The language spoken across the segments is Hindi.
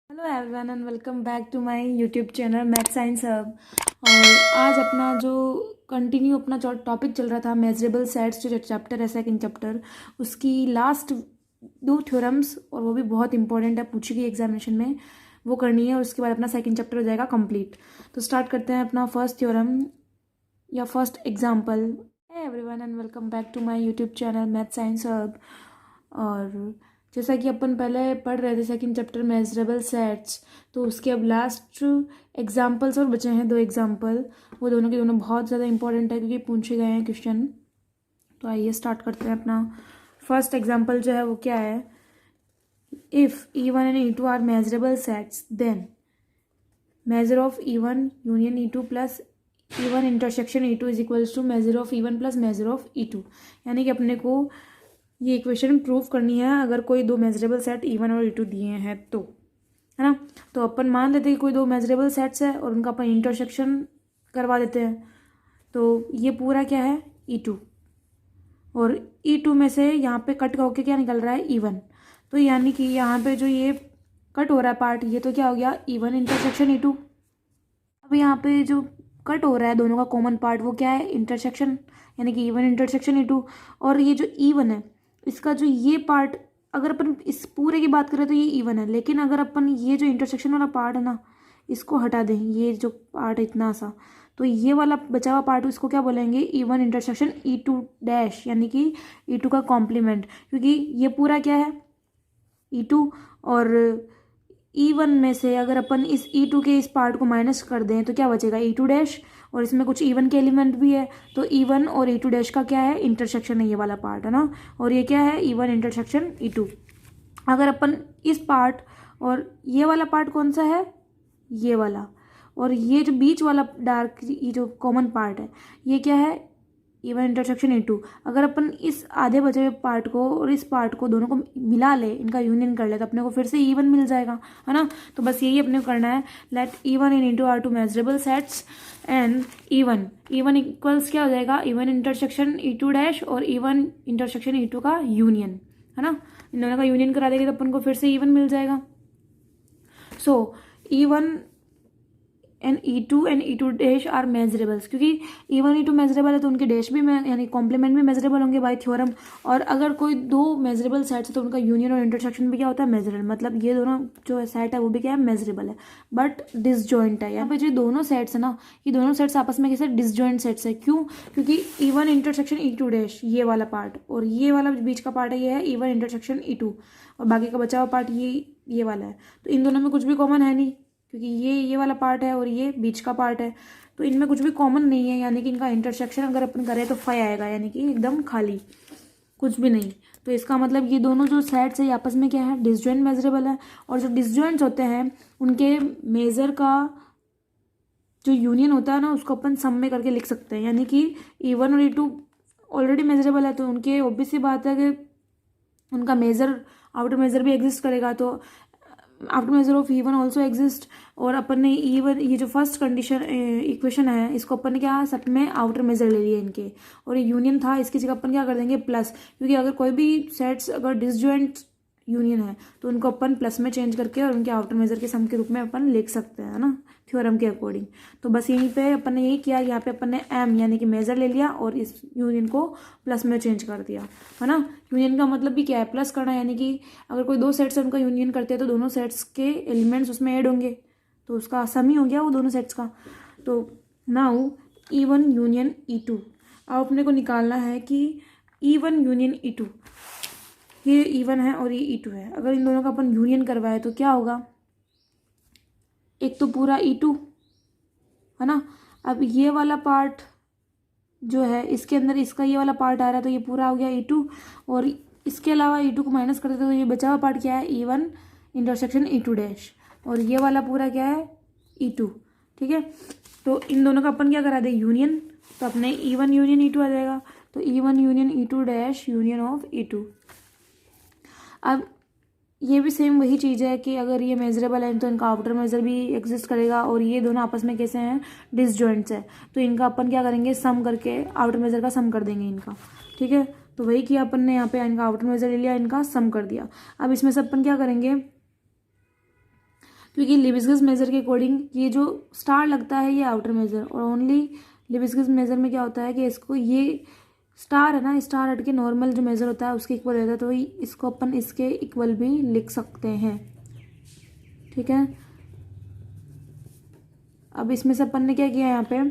Hello everyone and welcome back to my YouTube channel Math Science Hub. और आज अपना जो कंटिन्यू अपना टॉपिक चल रहा था मेजरेबल सेट्स, जो चैप्टर है सेकंड चैप्टर, उसकी लास्ट दो थ्योरम्स, और वो भी बहुत इंपॉर्टेंट है, पूछी गई एग्जामिनेशन में, वो करनी है और उसके बाद अपना सेकंड चैप्टर हो जाएगा कंप्लीट। तो स्टार्ट करते हैं अपना फर्स्ट थ्योरम या first example. Everyone and welcome back to my YouTube channel Math Science Hub. और जैसा कि अपन पहले पढ़ रहे थे सेकंड चैप्टर मेजरेबल सेट्स, तो उसके अब लास्ट एग्जाम्पल्स और बचे हैं, दो एग्जाम्पल। वो दोनों के दोनों बहुत ज़्यादा इंपॉर्टेंट है क्योंकि पूछे गए हैं क्वेश्चन। तो आइए स्टार्ट करते हैं अपना फर्स्ट एग्जाम्पल जो है वो क्या है। If E1 and E2 are measurable sets then measure of E1 union E2 plus E1 intersection E2 is equals to measure of E1 plus measure of E2। यानी कि अपने को ये इक्वेशन प्रूव करनी है अगर कोई दो मेजरेबल सेट E1 और E2 दिए हैं तो, है ना। तो अपन मान लेते हैं कि कोई दो मेजरेबल सेट्स है और उनका अपन इंटरसेक्शन करवा देते हैं। तो ये पूरा क्या है E2, और E2 में से यहाँ पे कट होके क्या निकल रहा है E1। तो यानी कि यहाँ पे जो ये कट हो रहा है पार्ट, ये तो क्या हो गया E1 इंटरसेक्शन E2। अब यहाँ पे जो कट हो रहा है दोनों का कॉमन पार्ट, वो क्या है इंटरसेक्शन, यानी कि E1 इंटरसेक्शन E2। और ये जो E1 है इसका जो ये पार्ट, अगर अपन इस पूरे की बात करें तो ये E1 है, लेकिन अगर अपन ये जो इंटरसेक्शन वाला पार्ट है ना, इसको हटा दें, ये जो पार्ट है इतना सा, तो ये वाला बचा हुआ पार्ट इसको क्या बोलेंगे E1 इंटरसेक्शन E2 डैश, यानी कि E2 का कॉम्प्लीमेंट। क्योंकि ये पूरा क्या है E2, और E1 में से अगर अपन इस E2 के इस पार्ट को माइनस कर दें तो क्या बचेगा E2 डैश, और इसमें कुछ E1 के एलिमेंट भी है। तो E1 और E2 डैश का क्या है इंटरसेक्शन है, ये वाला पार्ट है ना। और ये क्या है E1 इंटरसेक्शन E2। अगर अपन इस पार्ट और ये वाला पार्ट कौन सा है, ये वाला, और ये जो बीच वाला डार्क ये जो कॉमन पार्ट है ये क्या है E1 इंटरसेक्शन E2। अगर अपन इस आधे बचे हुए पार्ट को और इस पार्ट को दोनों को मिला ले, इनका यूनियन कर ले, तो अपने को फिर से E1 मिल जाएगा, है ना। तो बस यही अपने को करना है, let E1 and E2 are two measurable sets and E1 equals क्या हो जाएगा E1 इंटरसेक्शन E2 डैश और E1 इंटरसेक्शन E2 का यूनियन, है ना। इन दोनों का यूनियन करा देंगे तो अपन को फिर से E1 मिल जाएगा। So E1 and E2 and E2 dash are measurables, क्योंकि E1 E2 मेजरेबल है तो उनके डैश भी यानी कॉम्प्लीमेंट भी मेजरेबल होंगे बाय थ्योरम। और अगर कोई दो मेजरेबल सेट्स है तो उनका यूनियन और इंटरसेक्शन भी क्या होता है मेजरेबल, मतलब ये दोनों जो सेट है वो भी क्या है मेजरेबल है, बट डिसजॉइंट है। यहाँ पे जो दोनों सेट्स है ना, ये दोनों सेट्स आपस में कैसे डिसजॉइंट सेट्स है, क्यों? क्योंकि E1 इंटरसेक्शन E2 डैश ये वाला पार्ट और ये वाला बीच का पार्ट है, ये है E1 इंटरसेक्शन E2, और बाकी का बचा हुआ पार्ट ये वाला है। तो इन दोनों में कुछ भी कॉमन है नहीं, क्योंकि ये वाला पार्ट है और ये बीच का पार्ट है, तो इनमें कुछ भी कॉमन नहीं है, यानी कि इनका इंटरसेक्शन अगर अपन करें तो फाई आएगा, यानी कि एकदम खाली, कुछ भी नहीं। तो इसका मतलब ये दोनों जो सेट्स है आपस में क्या है डिसजॉइंट मेजरेबल है। और जो डिसजॉइंट्स होते हैं उनके मेजर का जो यूनियन होता है ना, उसको अपन सम में करके लिख सकते हैं, यानी कि E1 और E2 ऑलरेडी मेजरेबल है तो उनके ऑब्वियस सी बात है कि उनका मेजर आउटर मेजर भी एग्जिस्ट करेगा, तो after measure of E1 also exist. और अपन ने E1 ये जो फर्स्ट कंडीशन इक्वेशन है इसको अपन ने क्या सब में आउटर मेजर ले लिए इनके, और ये यूनियन था, इसकी जगह अपन क्या कर देंगे प्लस, क्योंकि अगर कोई भी सेट्स अगर डिसजॉइंट यूनियन है तो उनको अपन प्लस में चेंज करके और उनके आउटर मेजर के सम के रूप में अपन लिख सकते हैं ना थ्योरम के अकॉर्डिंग। तो बस यहीं पे अपन ने यही किया, यहाँ पे अपन ने m यानी कि मेजर ले लिया और इस यूनियन को प्लस में चेंज कर दिया, है ना। यूनियन का मतलब भी क्या है प्लस करना, यानी कि अगर कोई दो सेट्स है उनका यूनियन करते हैं तो दोनों सेट्स के एलिमेंट्स उसमें ऐड होंगे, तो उसका सम ही हो गया वो दोनों सेट्स का। तो नाउ E1 यूनियन E2, अब अपने को निकालना है कि E1 यूनियन E2, ये E1 है और ये E2 है। अगर इन दोनों का अपन यूनियन करवाए तो क्या होगा, एक तो पूरा E2, है ना। अब ये वाला पार्ट जो है इसके अंदर इसका ये वाला पार्ट आ रहा है तो ये पूरा हो गया E2, और इसके अलावा E2 को माइनस कर देते तो ये बचा हुआ पार्ट क्या है E1 इंटरसेक्शन E2 डैश, और ये वाला पूरा क्या है E2, ठीक है। तो इन दोनों का अपन क्या करा दे यूनियन, तो अपने E1 यूनियन E2 आ जाएगा। तो E1 union E2 dash union of E2। अब ये भी सेम वही चीज़ है कि अगर ये मेजरेबल है तो इनका आउटर मेजर भी एग्जिस्ट करेगा, और ये दोनों आपस में कैसे हैं डिसजॉइंट्स है, तो इनका अपन क्या करेंगे सम करके आउटर मेजर का सम कर देंगे इनका, ठीक है। तो वही किया अपन ने, यहाँ पे इनका आउटर मेजर ले लिया, इनका सम कर दिया। अब इसमें से अपन क्या करेंगे क्योंकि लेविस्किस मेजर के अकॉर्डिंग ये जो स्टार लगता है ये आउटर मेजर, और ओनली लेविस्किस मेजर में क्या होता है कि इसको ये स्टार है ना, स्टार हट के नॉर्मल जो मेजर होता है उसके इक्वल रहता है, तो इसको अपन इसके इक्वल भी लिख सकते हैं। ठीक है, अब इसमें से अपन ने क्या किया, यहाँ पे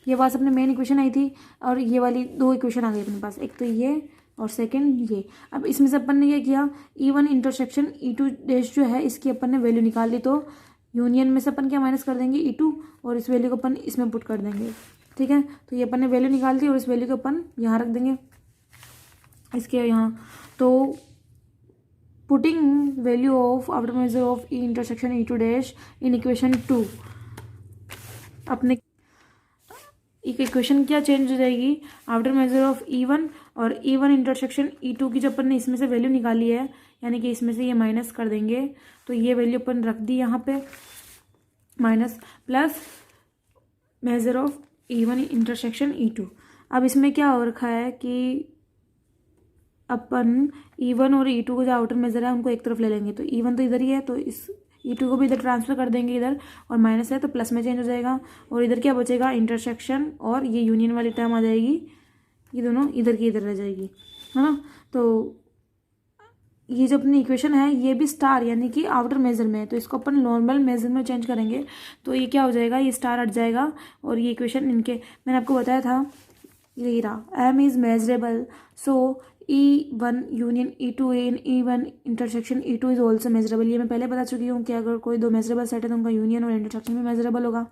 ये पास अपने मेन इक्वेशन आई थी और ये वाली दो इक्वेशन आ गई अपने पास, एक तो ये और सेकंड ये। अब इसमें से अपन ने क्या किया, E1 इंटरसेक्शन E2 डैश जो है इसकी अपन ने वैल्यू निकाल ली, तो यूनियन में से अपन क्या माइनस कर देंगे E2 और इस वैल्यू को अपन इसमें पुट कर देंगे। ठीक है, तो ये अपन ने वैल्यू निकाल दी और इस वैल्यू को अपन यहाँ रख देंगे इसके यहाँ। तो putting value of after measure of E intersection E2 dash in equation 2, अपने इक्वेशन क्या चेंज हो जाएगी, आफ्टर मेजर ऑफ E1 और E1 इंटरसेक्शन E2 की जो अपन ने इसमें से वैल्यू निकाली है, यानी कि इसमें से ये माइनस कर देंगे, तो ये वैल्यू अपन रख दी यहाँ पे minus, plus measure of E1 intersection E2। अब इसमें क्या हो रखा है कि अपन E1 और E2 को जो आउटर मेजर है उनको एक तरफ ले लेंगे, तो E1 तो इधर ही है, तो इस E2 को भी इधर ट्रांसफर कर देंगे इधर, और माइनस है तो प्लस में चेंज हो जाएगा, और इधर क्या बचेगा, इंटरसेक्शन और ये यूनियन वाली टर्म आ जाएगी, ये दोनों इधर की इधर रह जाएगी, है ना। तो ये जो अपनी इक्वेशन है ये भी स्टार यानी कि आउटर मेजर में है, तो इसको अपन नॉर्मल मेजर में चेंज करेंगे, तो ये क्या हो जाएगा, ये स्टार हट जाएगा, और ये इक्वेशन इनके मैंने आपको बताया था, ये रहा M is measurable, so E1 union E2 in E1 intersection E2 is also measurable. ये मैं पहले बता चुकी हूँ कि अगर कोई दो मेजरेबल सेट है तो उनका यूनियन और इंटरसेक्शन भी मेजरेबल होगा,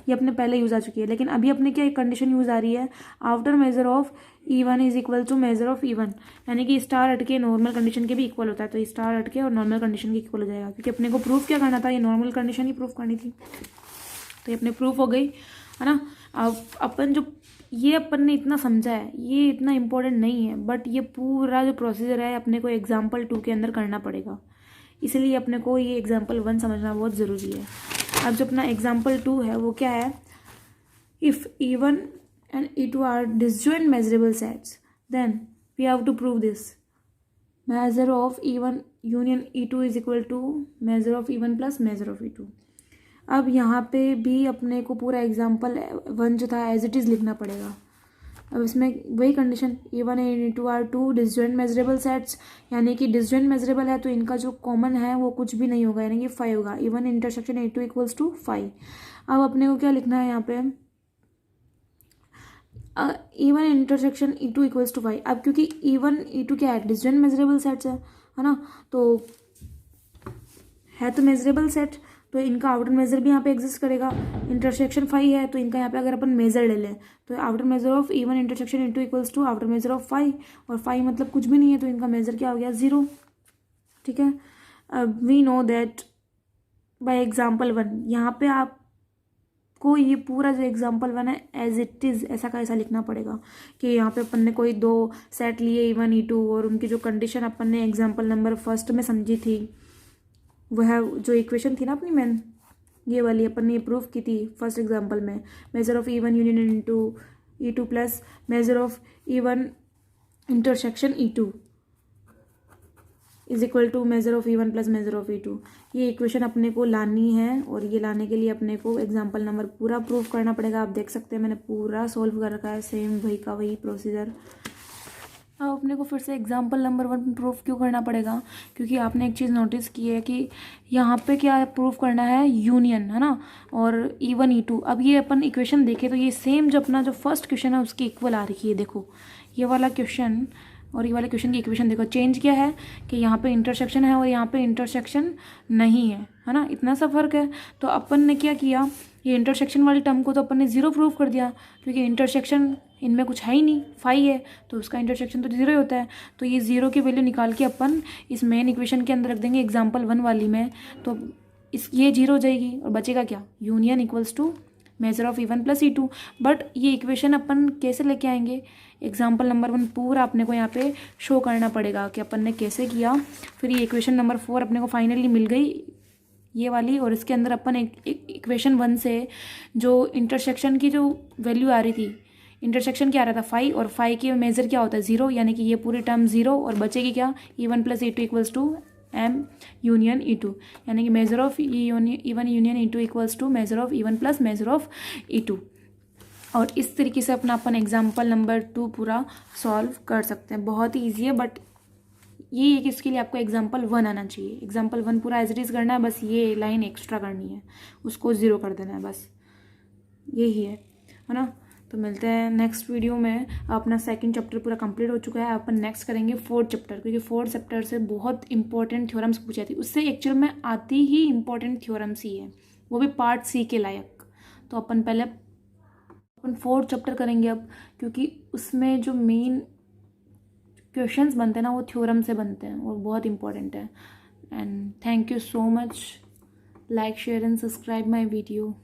ये अपने पहले यूज़ आ चुकी है। लेकिन अभी अपने क्या एक कंडीशन यूज़ आ रही है, after measure of E1 is equal to measure of E1, यानी कि स्टार हटके नॉर्मल कंडीशन के भी इक्वल होता है, तो स्टार हटके और नॉर्मल कंडीशन के इक्वल हो जाएगा, क्योंकि अपने को प्रूफ क्या करना था, ये नॉर्मल कंडीशन ही प्रूफ करनी थी, तो ये अपने प्रूफ हो गई, है ना। अब अपन जो ये अपन ने इतना समझा है ये इतना इम्पोर्टेंट नहीं है, बट ये पूरा जो प्रोसीजर है अपने को एग्जाम्पल 2 के अंदर करना पड़ेगा, इसलिए अपने को ये एग्जाम्पल 1 समझना बहुत ज़रूरी है। अब जो अपना एग्जाम्पल 2 है वो क्या है, if E1 and E2 are disjoint measurable sets then we have to prove this, measure of E1 union E2 is equal to measure of E1 plus measure of E2। अब यहाँ पे भी अपने को पूरा एग्जाम्पल 1 जो था एज इट इज़ लिखना पड़ेगा। अब इसमें वही condition, E1 and E2 are two disjoint measurable sets, यानी कि डिसजॉइंट मेजरेबल है तो इनका जो कॉमन है वो कुछ भी नहीं होगा, यानी कि 5 होगा। E1 intersection E2 equals to 5। अब अपने को क्या लिखना है यहाँ पे, E1 intersection E2 equals to 5। अब क्योंकि E1 E2 क्या है, डिसजॉइंट मेजरेबल सेट्स है ना, तो है तो मेजरेबल सेट, तो इनका आउटर मेजर भी यहाँ पे एग्जिस्ट करेगा। इंटरसेक्शन 5 है तो इनका यहाँ पे अगर अपन मेजर ले लें तो outer measure of E1 intersection E2 equals to outer measure of 5, और 5 मतलब कुछ भी नहीं है, तो इनका मेजर क्या हो गया, 0। ठीक है, अब we know that by example 1, यहाँ पे आपको ये पूरा जो एग्जाम्पल 1 है एज इट इज़ ऐसा का ऐसा लिखना पड़ेगा कि यहाँ पे अपन ने कोई दो सेट लिए E1 E2 और उनकी जो कंडीशन अपन ने एग्जाम्पल नंबर 1 में समझी थी, वह जो इक्वेशन थी ना अपनी मैन, ये वाली अपन ने प्रूफ की थी फर्स्ट एग्जांपल में, measure of E1 union E2 plus measure of E1 intersection E2 is equal to measure of E1 plus measure of E2। ये इक्वेशन अपने को लानी है, और ये लाने के लिए अपने को एग्जांपल नंबर पूरा प्रूफ करना पड़ेगा। आप देख सकते हैं मैंने पूरा सॉल्व कर रखा है, सेम वही का वही प्रोसीजर। अब अपने को फिर से एग्जाम्पल नंबर 1 प्रूफ क्यों करना पड़ेगा, क्योंकि आपने एक चीज़ नोटिस की है कि यहाँ पे क्या प्रूफ करना है, यूनियन, है ना, और E1 E2। अब ये अपन इक्वेशन देखें तो ये सेम जो अपना जो फर्स्ट क्वेश्चन है उसकी इक्वल आ रही है। देखो ये वाला क्वेश्चन और ये वाले क्वेश्चन की इक्वेशन देखो, चेंज क्या है कि यहाँ पे इंटरसेक्शन है और यहाँ पे इंटरसेक्शन नहीं है ना, इतना सा फर्क है। तो अपन ने क्या किया, ये इंटरसेक्शन वाली टर्म को तो अपन ने 0 प्रूफ कर दिया, क्योंकि इंटरसेक्शन इनमें कुछ है ही नहीं, 5 है तो उसका इंटरसेक्शन तो 0 ही होता है। तो ये 0 की वैल्यू निकाल के अपन इस मेन इक्वेशन के अंदर रख देंगे एग्जाम्पल 1 वाली में, तो ये 0 हो जाएगी और बचेगा क्या, union equals to measure of E1 plus E2। But ये इक्वेशन अपन कैसे लेके आएंगे, एग्जाम्पल नंबर 1 पूरा अपने को यहाँ पे शो करना पड़ेगा कि अपन ने कैसे किया। फिर ये इक्वेशन नंबर 4 अपने को फाइनली मिल गई ये वाली, और इसके अंदर अपन इक्वेशन 1 से जो इंटरसेक्शन की जो वैल्यू आ रही थी, इंटरसेक्शन क्या आ रहा था 5, और 5 की मेजर क्या होता है 0, यानी कि ये पूरी टर्म 0 और बचेगी क्या, E1 plus E2 equals to M union E two, यानी कि measure of E1 union E2 equals to measure of E1 plus measure of E2। और इस तरीके से अपना अपन एग्जाम्पल नंबर 2 पूरा सॉल्व कर सकते हैं। बहुत ही ईजी है, बट यही है कि इसके लिए आपको एग्जाम्पल 1 आना चाहिए। एग्जाम्पल 1 पूरा एज इट इज़ करना है, बस ये लाइन एक्स्ट्रा करनी है, उसको 0 कर देना है, बस यही है ना। तो मिलते हैं नेक्स्ट वीडियो में। अपना सेकंड चैप्टर पूरा कंप्लीट हो चुका है, अपन नेक्स्ट करेंगे फोर्थ चैप्टर, क्योंकि फोर्थ चैप्टर से बहुत इंपॉर्टेंट थ्योरम्स पूछी जाती है, उससे एक्चुअल में आती ही इंपॉर्टेंट थ्योरम्स ही है, वो भी पार्ट सी के लायक। तो अपन पहले अपन फोर्थ चैप्टर करेंगे अब, क्योंकि उसमें जो मेन क्वेश्चंस बनते हैं ना वो थ्योरम से बनते हैं और बहुत इंपॉर्टेंट है। And thank you so much, like share and subscribe my video.